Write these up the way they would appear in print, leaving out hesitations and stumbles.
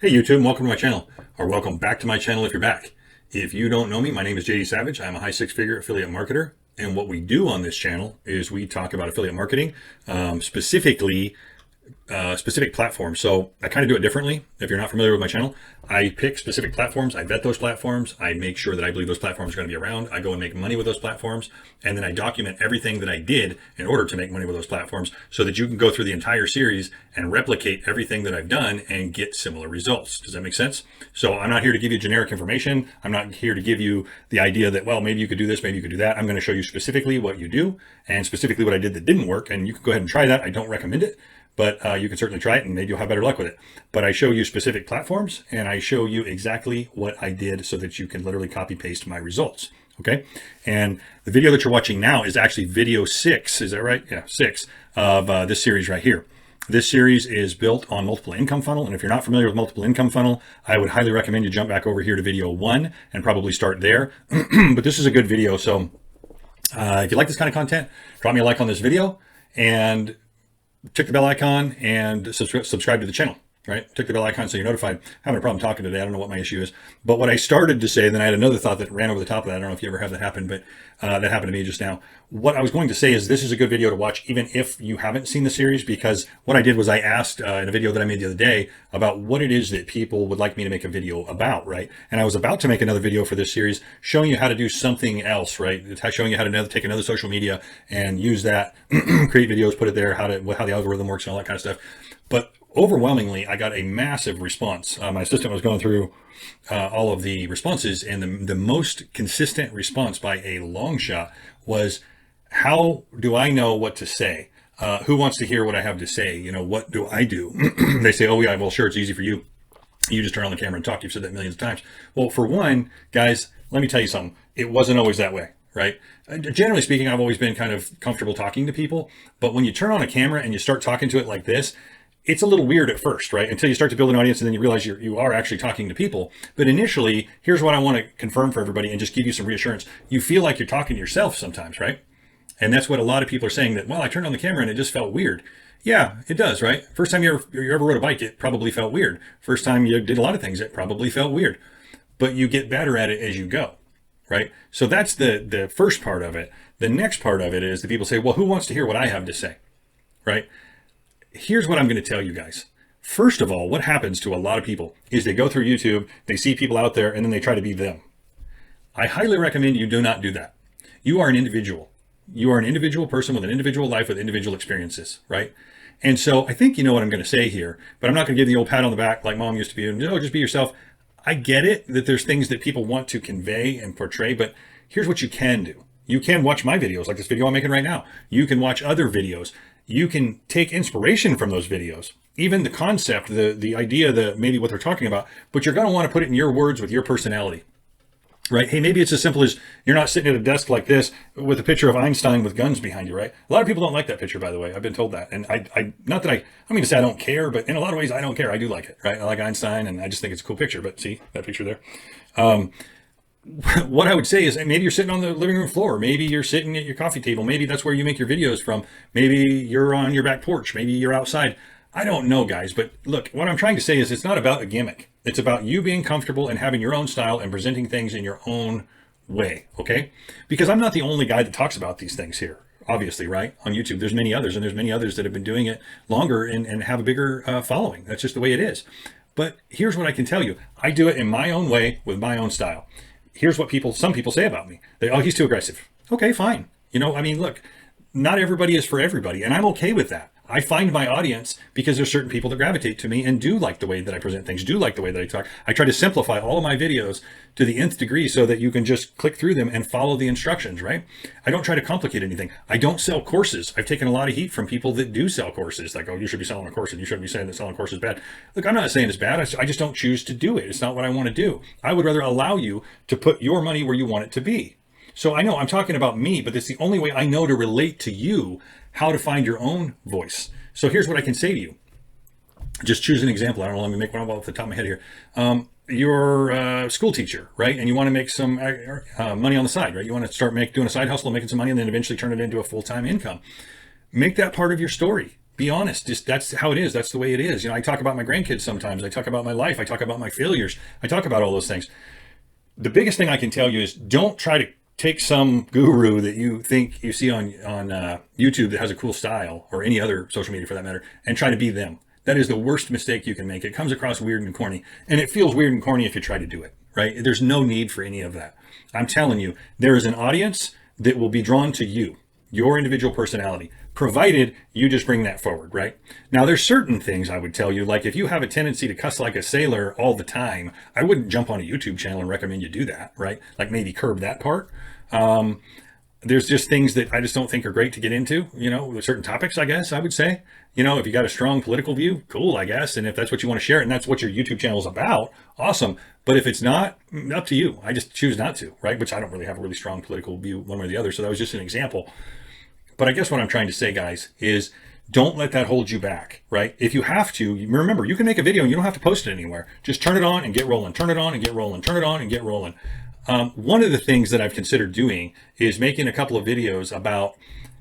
Hey YouTube, welcome to my channel, or welcome back to my channel if you're back. If you don't know me, my name is JD Savage. I'm a high six-figure affiliate marketer, and what we do on this channel is we talk about affiliate marketing, specifically specific platforms. So I kind of do it differently. If you're not familiar with my channel, I pick specific platforms, I vet those platforms, I make sure that I believe those platforms are going to be around, I go and make money with those platforms, and then I document everything that I did in order to make money with those platforms so that you can go through the entire series and replicate everything that I've done and get similar results. Does that make sense? So I'm not here to give you generic information. I'm not here to give you the idea that, well, maybe you could do this, maybe you could do that. I'm going to show you specifically what you do and specifically what I did that didn't work, and you can go ahead and try that. I don't recommend it, but you can certainly try it and maybe you'll have better luck with it. But I show you specific platforms and I show you exactly what I did so that you can literally copy paste my results. Okay. And the video that you're watching now is actually video 6. Is that right? Yeah, 6 of this series right here. This series is built on multiple income funnel. And if you're not familiar with multiple income funnel, I would highly recommend you jump back over here to video 1 and probably start there. But this is a good video. So if you like this kind of content, drop me a like on this video and click the bell icon and subscribe to the channel, right? Click the bell icon so you're notified. I'm having a problem talking today. I don't know what my issue is. But what I started to say, then I had another thought that ran over the top of that. I don't know if you ever have that happen, but that happened to me just now. What I was going to say is this is a good video to watch even if you haven't seen the series, because what I did was I asked in a video that I made the other day about what it is that people would like me to make a video about, right? And I was about to make another video for this series showing you how to do something else, right? Showing you how to take another social media and use that, create videos, put it there, how the algorithm works and all that kind of stuff. But overwhelmingly, I got a massive response. My assistant was going through all of the responses, and the most consistent response by a long shot was, how do I know what to say? Who wants to hear what I have to say? You know, what do I do? They say, oh yeah, well, sure, it's easy for you. You just turn on the camera and talk. You've said that millions of times. Well, for one, guys, let me tell you something. It wasn't always that way, right? Generally speaking, I've always been kind of comfortable talking to people, but when you turn on a camera and you start talking to it like this, it's a little weird at first, right? Until you start to build an audience and then you realize you are actually talking to people. But initially, here's what I want to confirm for everybody and just give you some reassurance. You feel like you're talking to yourself sometimes, right? And that's what a lot of people are saying, that, well, I turned on the camera and it just felt weird. Yeah, it does, right? First time you ever rode a bike, it probably felt weird. First time you did a lot of things, it probably felt weird. But you get better at it as you go, right? So that's the first part of it. The next part of it is that people say, well, who wants to hear what I have to say, right? Here's what I'm going to tell you guys. First of all, what happens to a lot of people is they go through YouTube, they see people out there, and then they try to be them. I highly recommend you do not do that. You are an individual. You are an individual person with an individual life with individual experiences, right? And so I think you know what I'm going to say here, but I'm not going to give the old pat on the back like mom used to be, and no, just be yourself. I get it that there's things that people want to convey and portray, but here's what you can do. You can watch my videos, like this video I'm making right now. You can watch other videos. You can take inspiration from those videos, even the concept, the idea, maybe what they're talking about, but you're going to want to put it in your words with your personality, right? Hey, maybe it's as simple as you're not sitting at a desk like this with a picture of Einstein with guns behind you, right? A lot of people don't like that picture, by the way. I've been told that. And I not that I mean to say I don't care, but in a lot of ways I don't care. I do like it, right? I like Einstein and I just think it's a cool picture, but see that picture there? What I would say is maybe you're sitting on the living room floor. Maybe you're sitting at your coffee table. Maybe that's where you make your videos from. Maybe you're on your back porch. Maybe you're outside. I don't know, guys. But look, what I'm trying to say is it's not about a gimmick. It's about you being comfortable and having your own style and presenting things in your own way. Okay? Because I'm not the only guy that talks about these things here. Obviously, right? On YouTube, there's many others, and there's many others that have been doing it longer and have a bigger following. That's just the way it is. But here's what I can tell you. I do it in my own way with my own style. Here's what some people say about me. Oh, he's too aggressive. Okay, fine. You know, I mean, look, not everybody is for everybody, and I'm okay with that. I find my audience because there's certain people that gravitate to me and do like the way that I present things, do like the way that I talk. I try to simplify all of my videos to the nth degree so that you can just click through them and follow the instructions, right? I don't try to complicate anything. I don't sell courses. I've taken a lot of heat from people that do sell courses. Like, oh, you should be selling a course and you shouldn't be saying that selling a course is bad. Look, I'm not saying it's bad. I just don't choose to do it. It's not what I want to do. I would rather allow you to put your money where you want it to be. So I know I'm talking about me, but it's the only way I know to relate to you how to find your own voice. So here's what I can say to you. Just choose an example. I don't know, let me make one off the top of my head here. You're a school teacher, right? And you want to make some money on the side, right? You want to start doing a side hustle, making some money, and then eventually turn it into a full-time income. Make that part of your story. Be honest. Just that's how it is. That's the way it is. I talk about my grandkids sometimes. I talk about my life. I talk about my failures. I talk about all those things. The biggest thing I can tell you is don't try to take some guru that you think you see on YouTube that has a cool style, or any other social media for that matter, and try to be them. That is the worst mistake you can make. It comes across weird and corny, and it feels weird and corny if you try to do it, right? There's no need for any of that. I'm telling you, there is an audience that will be drawn to you, your individual personality, provided you just bring that forward, right? Now, there's certain things I would tell you, like if you have a tendency to cuss like a sailor all the time, I wouldn't jump on a YouTube channel and recommend you do that, right? Like maybe curb that part. There's just things that I just don't think are great to get into, with certain topics, I guess I would say. If you got a strong political view, cool, I guess. And if that's what you want to share and that's what your YouTube channel is about, awesome. But if it's not, up to you. I just choose not to, right? Which I don't really have a really strong political view one way or the other. So that was just an example. But I guess what I'm trying to say, guys, is don't let that hold you back, right? If you have to, remember, you can make a video and you don't have to post it anywhere. Just turn it on and get rolling, turn it on and get rolling, turn it on and get rolling. One of the things that I've considered doing is making a couple of videos about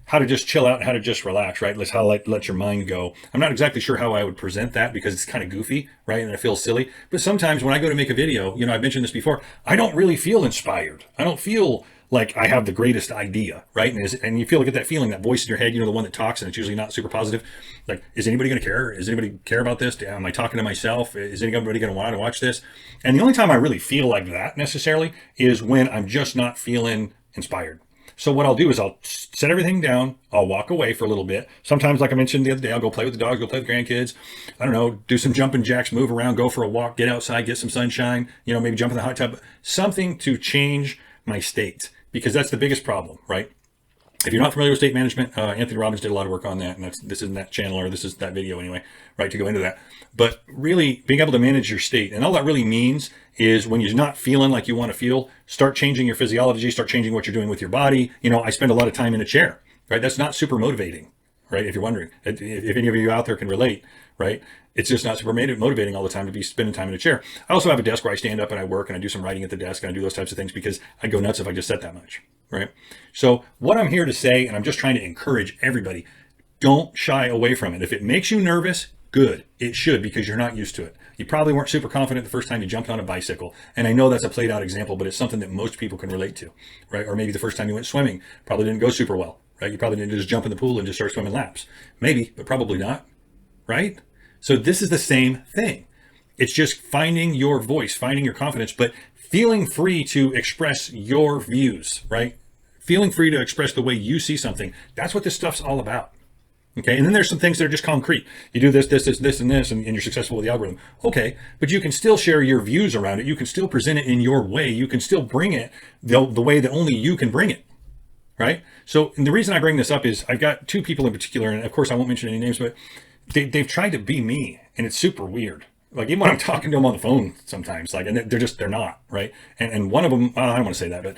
how to just chill out and how to just relax, right? Let's let your mind go. I'm not exactly sure how I would present that because it's kind of goofy, right? And it feels silly. But sometimes when I go to make a video, I've mentioned this before, I don't really feel inspired. I don't feel like I have the greatest idea, right? And you feel like that feeling, that voice in your head, the one that talks, and it's usually not super positive. Like, is anybody going to care? Is anybody care about this? Am I talking to myself? Is anybody going to want to watch this? And the only time I really feel like that necessarily is when I'm just not feeling inspired. So what I'll do is I'll set everything down. I'll walk away for a little bit. Sometimes, like I mentioned the other day, I'll go play with the dogs, go play with the grandkids. I don't know, do some jumping jacks, move around, go for a walk, get outside, get some sunshine, maybe jump in the hot tub, something to change my state, because that's the biggest problem, right? If you're not familiar with state management, Anthony Robbins did a lot of work on that, and this isn't that channel, or this is that video anyway, right, to go into that. But really being able to manage your state, and all that really means is when you're not feeling like you want to feel, start changing your physiology, start changing what you're doing with your body. I spend a lot of time in a chair, right? That's not super motivating, right? If you're wondering, if any of you out there can relate, right? It's just not super motivating all the time to be spending time in a chair. I also have a desk where I stand up and I work and I do some writing at the desk and I do those types of things because I go nuts if I just sit that much, right? So what I'm here to say, and I'm just trying to encourage everybody, don't shy away from it. If it makes you nervous, good. It should, because you're not used to it. You probably weren't super confident the first time you jumped on a bicycle. And I know that's a played out example, but it's something that most people can relate to, right? Or maybe the first time you went swimming probably didn't go super well, right? You probably didn't just jump in the pool and just start swimming laps. Maybe, but probably not, right? So this is the same thing. It's just finding your voice, finding your confidence, but feeling free to express your views, right? Feeling free to express the way you see something. That's what this stuff's all about. Okay. And then there's some things that are just concrete. You do this, and this, and you're successful with the algorithm. Okay. But you can still share your views around it. You can still present it in your way. You can still bring it the way that only you can bring it. Right. So, and the reason I bring this up is I've got two people in particular, and of course I won't mention any names, but they've tried to be me, and it's super weird. Like, even when I'm talking to them on the phone sometimes, like, and they're not, right? And one of them, I don't want to say that, but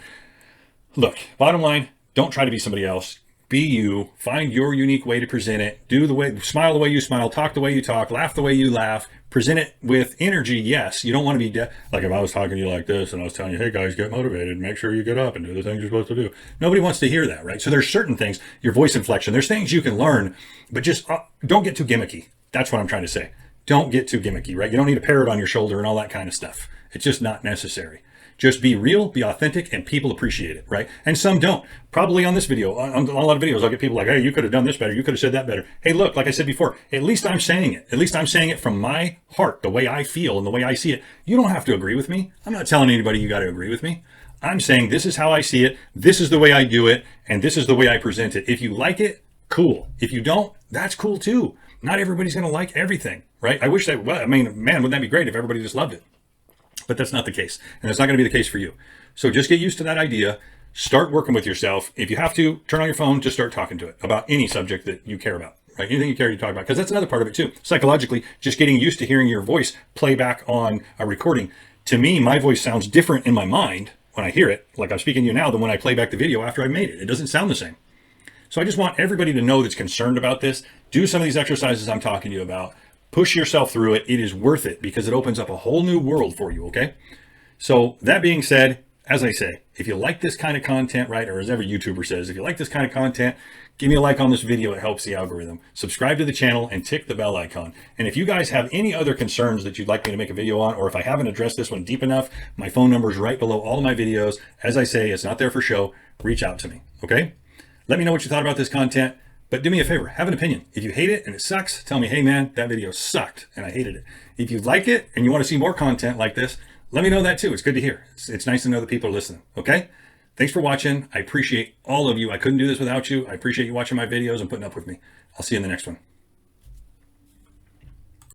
look, bottom line, don't try to be somebody else. Be you. Find your unique way to present it. Smile the way you smile, talk the way you talk, laugh the way you laugh, present it with energy. Yes, you don't want to be like if I was talking to you like this and I was telling you, hey guys, get motivated, make sure you get up and do the things you're supposed to do. Nobody wants to hear that, right? So there's certain things, your voice inflection, there's things you can learn, but just don't get too gimmicky. That's what I'm trying to say. Don't get too gimmicky, right? You don't need a parrot on your shoulder and all that kind of stuff. It's just not necessary. Just be real, be authentic, and people appreciate it, right? And some don't. Probably on this video, on a lot of videos, I'll get people like, hey, you could have done this better. You could have said that better. Hey, look, like I said before, at least I'm saying it. At least I'm saying it from my heart, the way I feel and the way I see it. You don't have to agree with me. I'm not telling anybody you got to agree with me. I'm saying this is how I see it. This is the way I do it. And this is the way I present it. If you like it, cool. If you don't, that's cool too. Not everybody's going to like everything, right? I wish that, well, I mean, man, wouldn't that be great if everybody just loved it? But that's not the case. And it's not going to be the case for you. So just get used to that idea. Start working with yourself. If you have to, turn on your phone, just start talking to it about any subject that you care about, right? Anything you care to talk about, because that's another part of it too. Psychologically, just getting used to hearing your voice play back on a recording. To me, my voice sounds different in my mind when I hear it, like I'm speaking to you now, than when I play back the video after I made it. It doesn't sound the same. So I just want everybody to know that's concerned about this. Do some of these exercises I'm talking to you about. Push yourself through it. It is worth it because it opens up a whole new world for you, okay? So that being said, as I say, if you like this kind of content, right, or as every YouTuber says, if you like this kind of content, give me a like on this video. It helps the algorithm. Subscribe to the channel and tick the bell icon. And if you guys have any other concerns that you'd like me to make a video on, or if I haven't addressed this one deep enough, my phone number is right below all of my videos. As I say, it's not there for show. Reach out to me, okay? Let me know what you thought about this content, but do me a favor, have an opinion. If you hate it and it sucks, tell me, hey man, that video sucked and I hated it. If you like it and you want to see more content like this, let me know that too. It's good to hear. It's nice to know that people are listening, okay? Thanks for watching. I appreciate all of you. I couldn't do this without you. I appreciate you watching my videos and putting up with me. I'll see you in the next one.